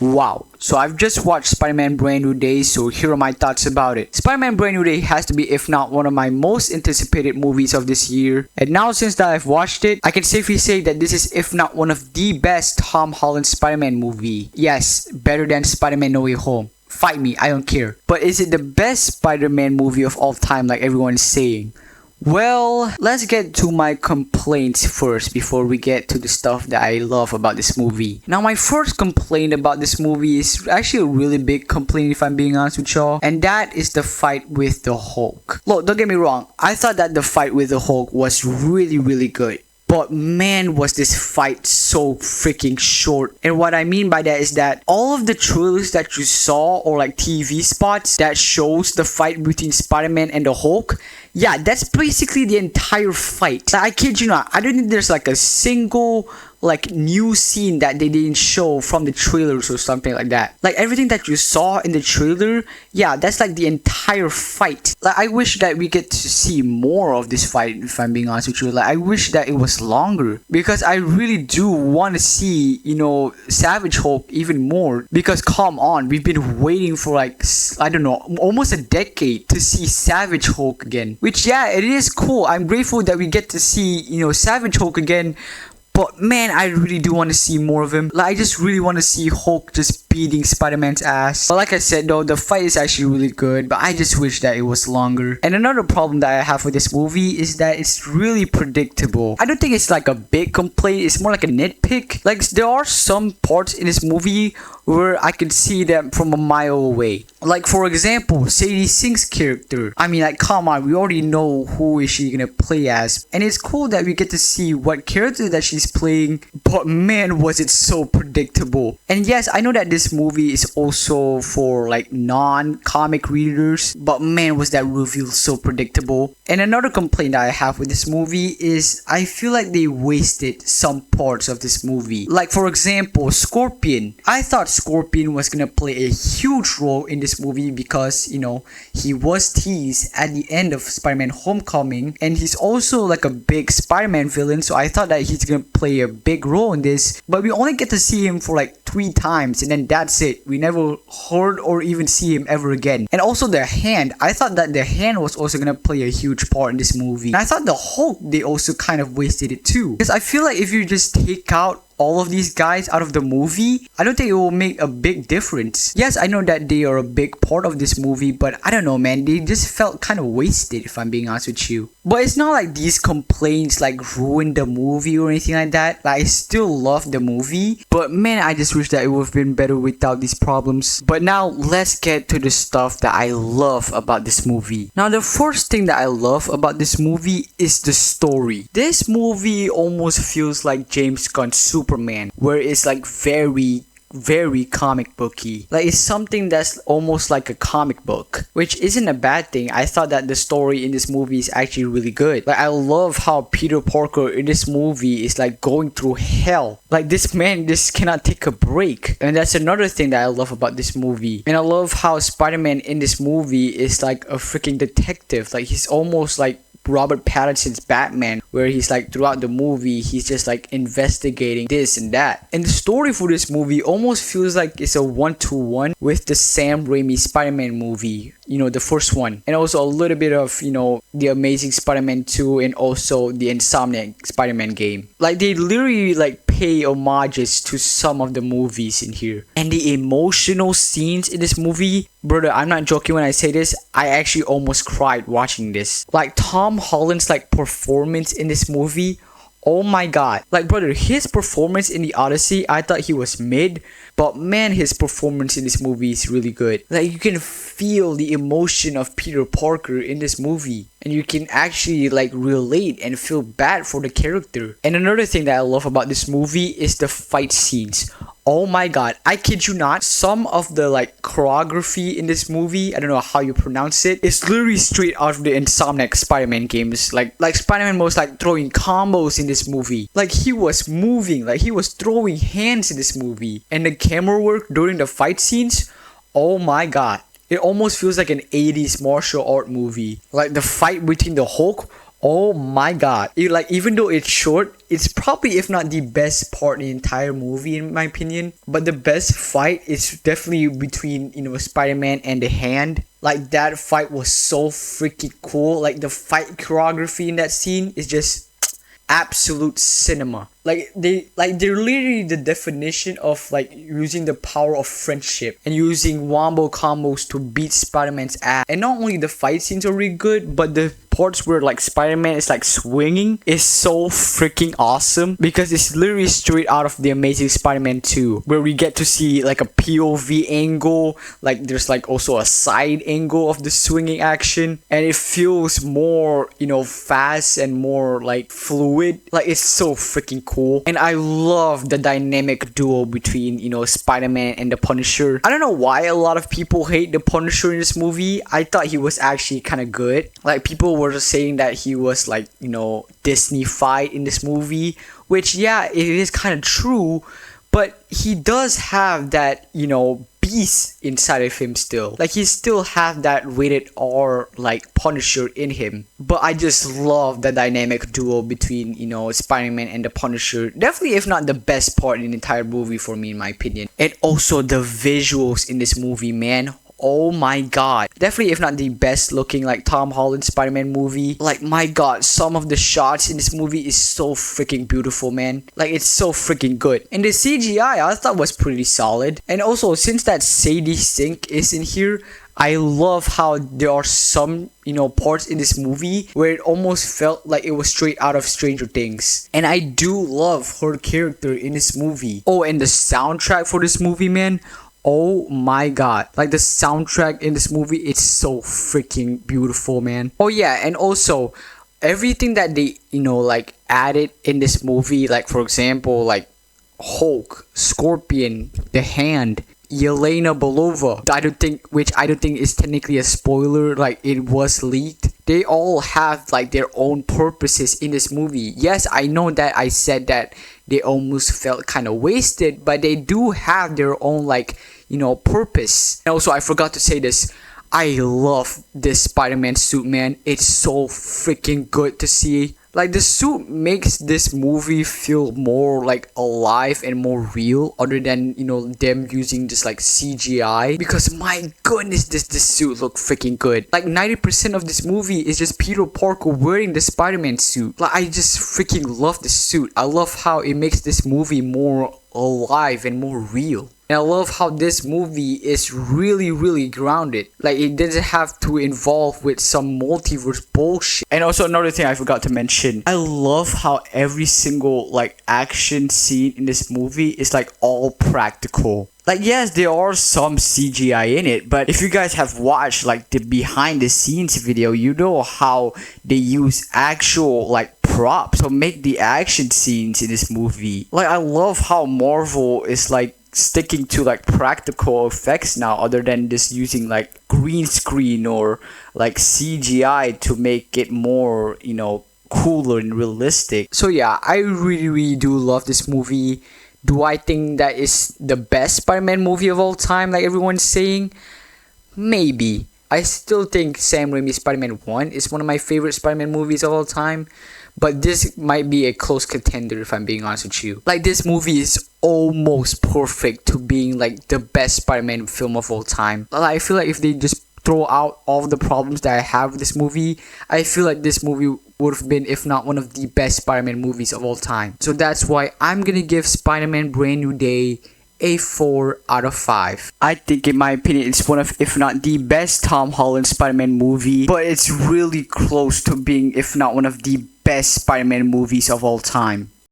Wow, so I've just watched Spider-Man Brand New Day, so here are my thoughts about it. Spider-Man Brand New Day has to be, if not one of my most anticipated movies of this year. And now since that I've watched it, I can safely say that this is, if not one of the best Tom Holland Spider-Man movie. Yes, better than Spider-Man No Way Home. Fight me, I don't care. But is it the best Spider-Man movie of all time like everyone is saying? Well, let's get to my complaints first before we get to the stuff that I love about this movie. Now, my first complaint about this movie is actually a really big complaint if I'm being honest with y'all, and that is the fight with the Hulk. Look, don't get me wrong, I thought that the fight with the Hulk was really good. But man, was this fight so freaking short. And what I mean by that is that all of the trailers that you saw or like TV spots that shows the fight between Spider-Man and the Hulk, yeah, that's basically the entire fight. Like, I kid you not, I don't think there's like a single like new scene that they didn't show from the trailers or something like that. Like everything that you saw in the trailer, yeah, that's like the entire fight. Like I wish that we get to see more of this fight if I'm being honest with you. Like I wish that it was longer because I really do want to see, you know, Savage Hulk even more because come on, we've been waiting for like, I don't know, almost a decade to see Savage Hulk again. Which yeah, it is cool. I'm grateful that we get to see, you know, Savage Hulk again. But man, I really do want to see more of him. Like, I just really want to see Hulk just beating Spider-Man's ass. But like I said though, the fight is actually really good, but I just wish that it was longer. And another problem that I have with this movie is that it's really predictable. I don't think it's like a big complaint, it's more like a nitpick. Like, there are some parts in this movie where I can see them from a mile away. Like, for example, Sadie Sink's character. I mean, like, come on, we already know who is she gonna play as. And it's cool that we get to see what character that she's playing, but man, was it so predictable. And yes, I know that this movie is also for like non-comic readers, but man, was that reveal so predictable. And another complaint that I have with this movie is I feel like they wasted some parts of this movie. Like, for example, Scorpion. I thought Scorpion was gonna play a huge role in this movie because, you know, he was teased at the end of Spider-Man Homecoming, and he's also like a big Spider-Man villain, so I thought that he's gonna play a big role in this, but we only get to see him for like 3 times and then that's it. We never heard or even see him ever again. And also the hand, I thought that the hand was also gonna play a huge part in this movie. And I thought the Hulk, they also kind of wasted it too, because I feel like if you just take out all of these guys out of the movie, I don't think it will make a big difference. Yes, I know that they are a big part of this movie, but I don't know, man, they just felt kind of wasted if I'm being honest with you. But it's not like these complaints like ruined the movie or anything like that. Like, I still love the movie, but man, I just wish that it would have been better without these problems. But now let's get to the stuff that I love about this movie. Now, the first thing that I love about this movie is the story. This movie almost feels like James Gunn's Superman, where it's like very comic booky. Like, it's something that's almost like a comic book, which isn't a bad thing. I thought that the story in this movie is actually really good. Like, I love how Peter Parker in this movie is like going through hell. Like, this man just cannot take a break, and that's another thing that I love about this movie. And I love how Spider-Man in this movie is like a freaking detective. Like, he's almost like Robert Pattinson's Batman, where he's like throughout the movie he's just like investigating this and that. And the story for this movie almost feels like it's a 1-to-1 with the Sam Raimi Spider-Man movie, you know, the first one, and also a little bit of, you know, the Amazing Spider-Man 2 and also the Insomniac Spider-Man game. Like, they literally like pay homages to some of the movies in here. And the emotional scenes in this movie, brother, I'm not joking when I say this, I actually almost cried watching this. Like, Tom Holland's like performance in this movie, oh my god. Like, brother, his performance in the Odyssey, I thought he was mid, but man, his performance in this movie is really good. Like, you can feel the emotion of Peter Parker in this movie, and you can actually like relate and feel bad for the character. And another thing that I love about this movie is the fight scenes. Oh my god, I kid you not, some of the like choreography in this movie, I don't know how you pronounce it, it's literally straight out of the Insomniac Spider-Man games. Like Spider-Man was like throwing combos in this movie. Like, he was moving, like he was throwing hands in this movie. And the camera work during the fight scenes, oh my god, it almost feels like an 80s martial art movie. Like, the fight between the Hulk, Oh my god. Like even though it's short, it's probably if not the best part in the entire movie in my opinion. But the best fight is definitely between, Spider-Man and the Hand. Like that fight was so freaking cool. Like the fight choreography in that scene is just absolute cinema. They're literally the definition of like using the power of friendship and using wombo combos to beat Spider-Man's ass. And not only the fight scenes are really good, but the parts where like Spider-Man is like swinging is so freaking awesome because it's literally straight out of the Amazing Spider-Man 2, where we get to see like a POV angle, like there's like also a side angle of the swinging action, and it feels more, fast and more like fluid. Like it's so freaking cool. And I love the dynamic duo between, Spider-Man and the Punisher. I don't know why a lot of people hate the Punisher in this movie. I thought he was actually kind of good. Like people were saying that he was like, Disney-fied in this movie, which yeah, it is kind of true, but he does have that, beast inside of him still. Like he still have that rated R like Punisher in him. But I just love the dynamic duo between, Spider-Man and the Punisher. Definitely if not the best part in the entire movie for me in my opinion. And also the visuals in this movie, man. Oh my god. Definitely if not the best looking like Tom Holland Spider-Man movie. Like my god, some of the shots in this movie is so freaking beautiful, man. Like it's so freaking good. And the CGI I thought was pretty solid. And also since that Sadie Sink is in here, I love how there are some, parts in this movie where it almost felt like it was straight out of Stranger Things. And I do love her character in this movie. Oh, and the soundtrack for this movie, man. Oh my god. Like the soundtrack in this movie, it's so freaking beautiful, man. Oh yeah, and also everything that they, added in this movie, like for example, like Hulk, Scorpion, The Hand, Yelena Belova, which I don't think is technically a spoiler, like it was leaked. They all have like their own purposes in this movie. Yes, I know that I said that they almost felt kind of wasted, but they do have their own like, purpose. And also I forgot to say this, I love this Spider-Man suit, man. It's so freaking good to see. Like the suit makes this movie feel more like alive and more real other than, them using just like CGI. Because my goodness, this suit look freaking good. Like 90% of this movie is just Peter Parker wearing the Spider-Man suit. Like I just freaking love the suit. I love how it makes this movie more alive and more real. And I love how this movie is really, really grounded. Like it doesn't have to involve with some multiverse bullshit. And also another thing I forgot to mention, I love how every single like action scene in this movie is like all practical. Like yes, there are some CGI in it, but if you guys have watched like the behind the scenes video, you know how they use actual like props to make the action scenes in this movie. Like I love how Marvel is like sticking to like practical effects now other than just using like green screen or like CGI to make it more, cooler and realistic. So yeah, I really do love this movie. Do I think that is the best Spider-Man movie of all time like everyone's saying? Maybe. I still think Sam Raimi's Spider-Man 1 is one of my favorite Spider-Man movies of all time. But this might be a close contender if I'm being honest with you. Like this movie is almost perfect to being like the best Spider-Man film of all time. Like, I feel like if they just throw out all the problems that I have with this movie, I feel like this movie would have been, if not one of the best Spider-Man movies of all time. So that's why I'm gonna give Spider-Man Brand New Day a 4 out of 5. I think in my opinion it's one of, if not the best Tom Holland Spider-Man movie, but it's really close to being, if not one of the best Spider-Man movies of all time.